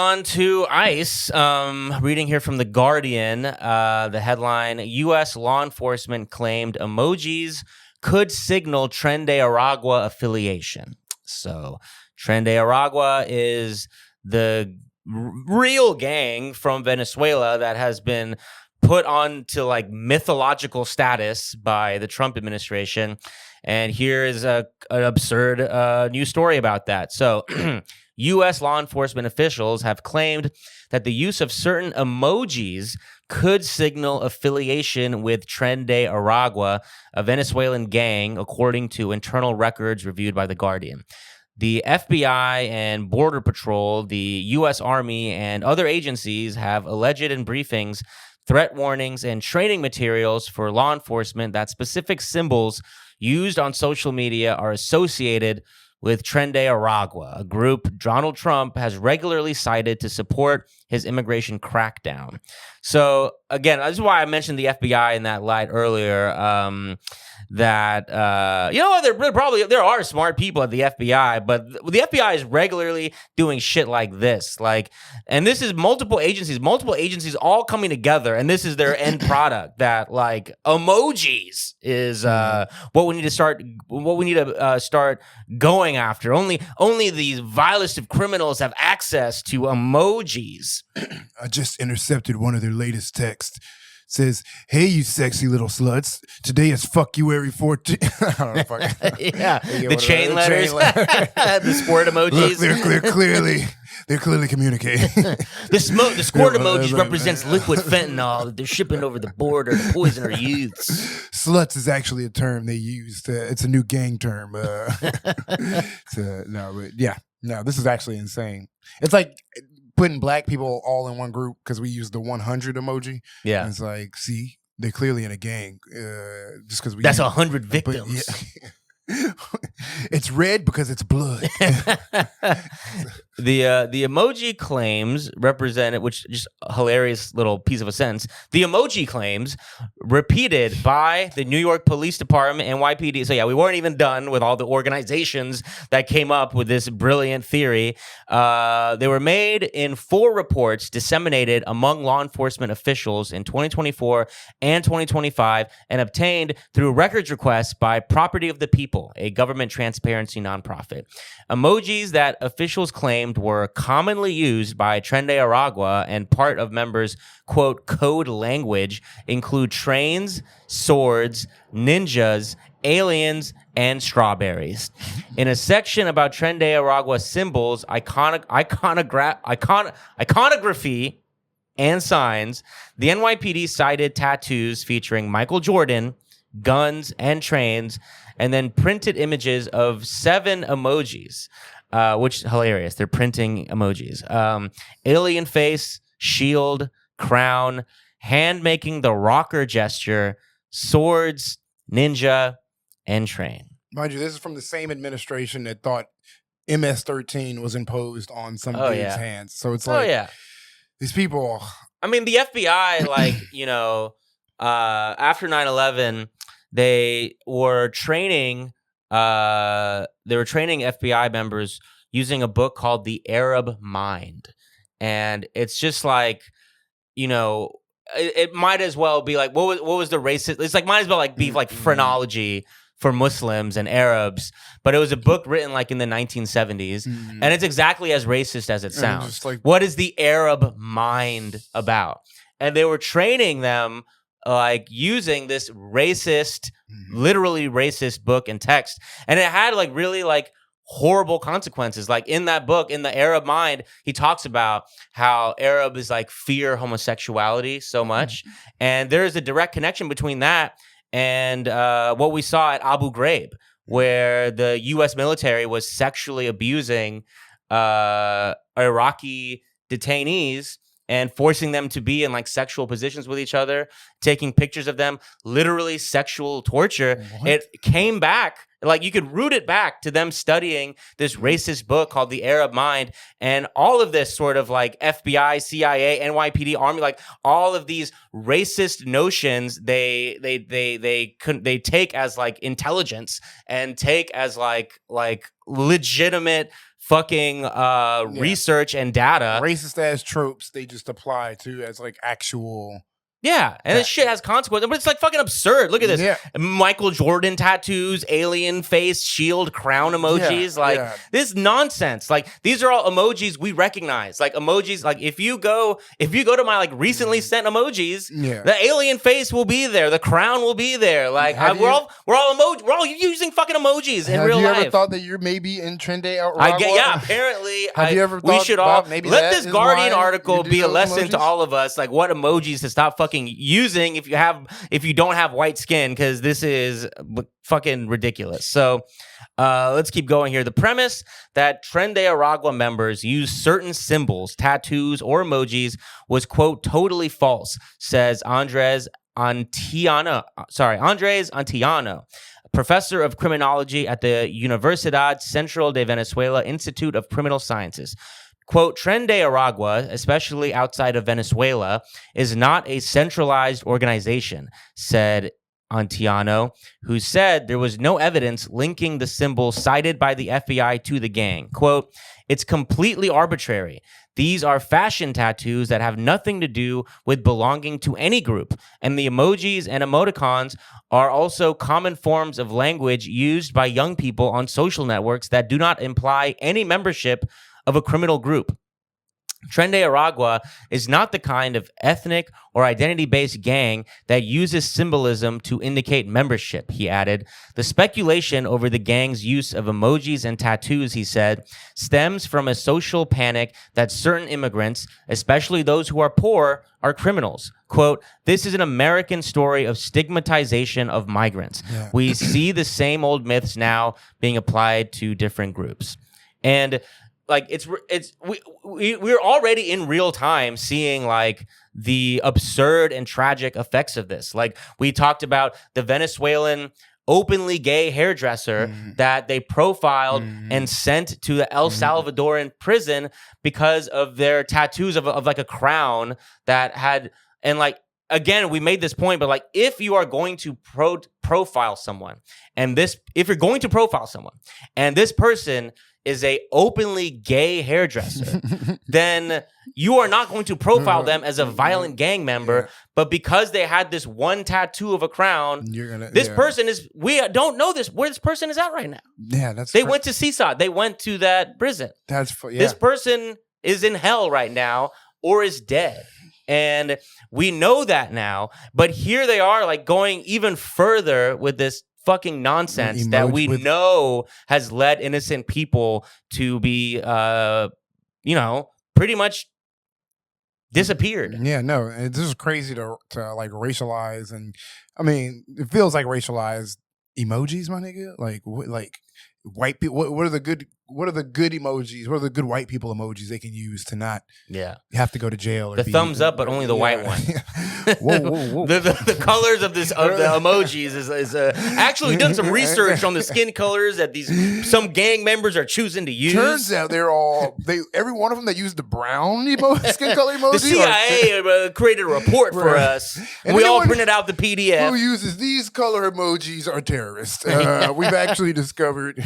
On to ICE. Reading here from The Guardian, the headline, U.S. law enforcement claimed emojis could signal Tren de Aragua affiliation. So Tren de Aragua is the real gang from Venezuela that has been put on to like mythological status by the Trump administration. And here is an absurd news story about that. So U.S. law enforcement officials have claimed that the use of certain emojis could signal affiliation with Tren de Aragua, a Venezuelan gang, according to internal records reviewed by The Guardian. The FBI and Border Patrol, the U.S. Army, and other agencies have alleged in briefings threat warnings and training materials for law enforcement that specific symbols used on social media are associated with Tren de Aragua, a group Donald Trump has regularly cited to support his immigration crackdown. So, again, this is why I mentioned the FBI in that light earlier, that, there are smart people at the FBI, but the FBI is regularly doing shit like this. And this is multiple agencies all coming together, and this is their end product, that like emojis is what we need to start going after. Only these vilest of criminals have access to emojis. I just intercepted one of their latest texts. Says, "Hey, you sexy little sluts! Today is Fuckuary 14." I don't know if I yeah, the chain letters, the squirt emojis. Look, they're clearly communicating. The squirt emoji represents liquid fentanyl that they're shipping over the border to poison our youths. Sluts is actually a term they used. It's a new gang term. This is actually insane. It's like putting black people all in one group because we use the 100 emoji. Yeah. And it's like, see, they're clearly in a gang. Just because we That's 100 victims. It's red because it's blood. The emoji claims represented, which just a hilarious little piece of a sentence. The emoji claims repeated by the New York Police Department, NYPD. So yeah, we weren't even done with all the organizations that came up with this brilliant theory. They were made in 4 reports disseminated among law enforcement officials in 2024 and 2025 and obtained through records requests by Property of the People, a government transparency nonprofit. Emojis that officials claimed were commonly used by Tren de Aragua and part of members' quote code language include trains, swords, ninjas, aliens, and strawberries. In a section about Tren de Aragua symbols, iconography, and signs, the NYPD cited tattoos featuring Michael Jordan, guns, and trains, and then printed images of 7 emojis, which is hilarious. They're printing emojis. Alien face, shield, crown, hand making the rocker gesture, swords, ninja, and train. Mind you, this is from the same administration that thought MS-13 was imposed on some dude's hands. So it's like, these people. I mean, the FBI, after 9/11, they were training FBI members using a book called The Arab Mind. And it's just like, it might as well be like, what was the racist? It's like, might as well like be like phrenology for Muslims and Arabs, but it was a book written like in the 1970s, and it's exactly as racist as it sounds. What is the Arab mind about? And they were training them like using this racist, literally racist book and text, and it had like really like horrible consequences. Like in that book, in The Arab Mind, he talks about how Arab is like fear homosexuality so much, and there is a direct connection between that and what we saw at Abu Ghraib, where the U.S. military was sexually abusing Iraqi detainees and forcing them to be in like sexual positions with each other, taking pictures of them, literally sexual torture. What? It came back, like you could root it back to them studying this racist book called The Arab Mind, and all of this sort of like FBI, CIA, NYPD, Army, like all of these racist notions, they take as like intelligence and take as like legitimate fucking research and data. Racist ass tropes they just apply to as like actual. Yeah, and this shit has consequences, but it's like fucking absurd. Look at this. Yeah. Michael Jordan tattoos, alien face, shield, crown emojis. This nonsense. Like, these are all emojis we recognize. Like, emojis, like, if you go to my, like, recently sent emojis, the alien face will be there. The crown will be there. Like, we're all using fucking emojis in real life. Have you ever thought that you're maybe in Trende Aragua? Apparently. Have you ever thought we should all maybe let this Guardian article be a lesson emojis? to all of us, like, what emojis to stop fucking using if you don't have white skin, because this is fucking ridiculous. So let's keep going here. The premise that Trende Aragua members use certain symbols, tattoos, or emojis was, quote, totally false, says Andres Antiano, professor of criminology at the Universidad Central de Venezuela Institute of Criminal Sciences. Quote, Trende Aragua, especially outside of Venezuela, is not a centralized organization, said Antiano, who said there was no evidence linking the symbol cited by the FBI to the gang. Quote, it's completely arbitrary. These are fashion tattoos that have nothing to do with belonging to any group, and the emojis and emoticons are also common forms of language used by young people on social networks that do not imply any membership of a criminal group. Trende Aragua is not the kind of ethnic or identity-based gang that uses symbolism to indicate membership, he added. The speculation over the gang's use of emojis and tattoos, he said, stems from a social panic that certain immigrants, especially those who are poor, are criminals. Quote, this is an American story of stigmatization of migrants. Yeah. We see the same old myths now being applied to different groups. And like we're already in real time seeing like the absurd and tragic effects of this. Like we talked about the Venezuelan openly gay hairdresser that they profiled and sent to the El Salvadoran prison because of their tattoos of like a crown that had, and like, again, we made this point, but like, if you are going to profile someone, and if you're going to profile someone, and this person is a openly gay hairdresser, then you are not going to profile them as a violent gang member. But because they had this one tattoo of a crown, person is, we don't know where this person is at right now. Yeah, they went to Seaside. They went to that prison. This person is in hell right now or is dead. And we know that now, but here they are like going even further with this fucking nonsense that we know has led innocent people to be, pretty much disappeared. Yeah, no, this is crazy to like racialize, and I mean, it feels like racialized emojis, my nigga. Like white people. What are the good emojis? What are the good white people emojis they can use to not have to go to jail? Or the thumbs up, but only the white one. Whoa. The colors of the emojis is actually we've done some research on the skin colors that some gang members are choosing to use. Turns out every one of them that used the brown skin color emoji. The CIA created a report for us. And we all printed out the PDF. Who uses these color emojis are terrorists. We've actually discovered.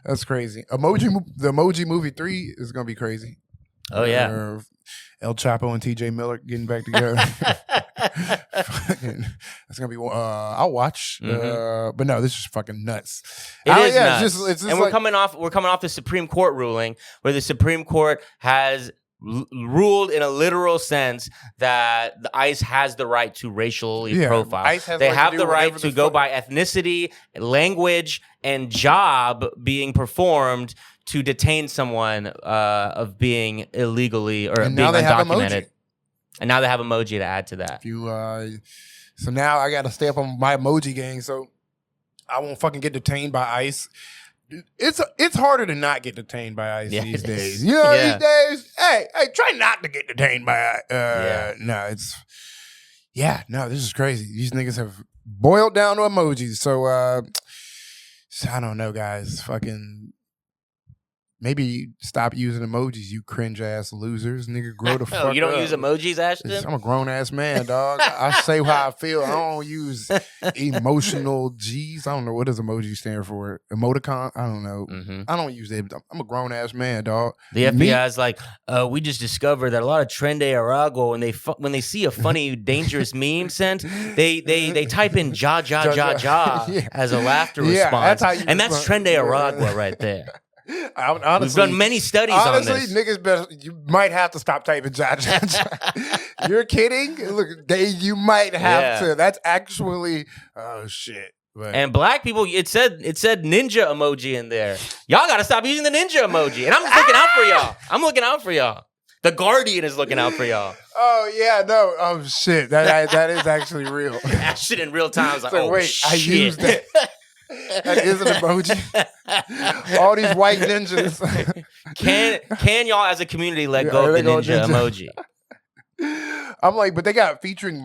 That's crazy. The Emoji Movie 3 is going to be crazy. Oh, yeah. El Chapo and TJ Miller getting back together. That's going to be, I'll watch. But no, this is fucking nuts. It is nuts. It's just and we're coming off the Supreme Court ruling where the Supreme Court has ruled in a literal sense that the ICE has the right to racially profile. They have the right to go by ethnicity, language, and job being performed to detain someone of being illegally or being undocumented. And now they have emoji to add to that. So now I got to stay up on my emoji gang so I won't fucking get detained by ICE. It's harder to not get detained by ICE these days. You know, these days, hey, try not to get detained by ICE. This is crazy. These niggas have boiled down to emojis. So I don't know, guys. Fucking maybe stop using emojis, you cringe ass losers. Nigga, grow the fuck up. You don't use emojis, Ashton? I'm a grown ass man, dog. I say how I feel. I don't use emotional G's. I don't know what does emoji stand for. Emoticon. I don't know. Mm-hmm. I don't use it. I'm a grown ass man, dog. The FBI is like, we just discovered that a lot of Trende Arago, when they see a funny, dangerous meme sent, they type in ja Yeah. as a laughter response. That's Trende Aragua right there. Honestly, we've done many studies on this. Niggas better. You might have to stop typing ja. You're kidding? Look, you might have to. That's actually shit. But. And black people, it said ninja emoji in there. Y'all got to stop using the ninja emoji. And I'm looking out for y'all. I'm looking out for y'all. The Guardian is looking out for y'all. Oh yeah, no. Oh shit, that is actually real. That shit in real time. I was like, so, wait, shit. I used that. That is an emoji. All these white ninjas. Can y'all as a community let go of the ninja emoji? I'm like, but they got featuring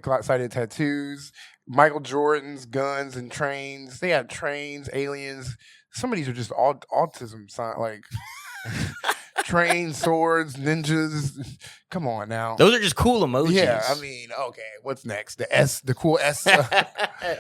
clock-sided tattoos, Michael Jordan's guns and trains. They got trains, aliens. Some of these are just autism sign, like trains, swords, ninjas. Come on now. Those are just cool emojis. Yeah, I mean, okay, what's next? The cool S.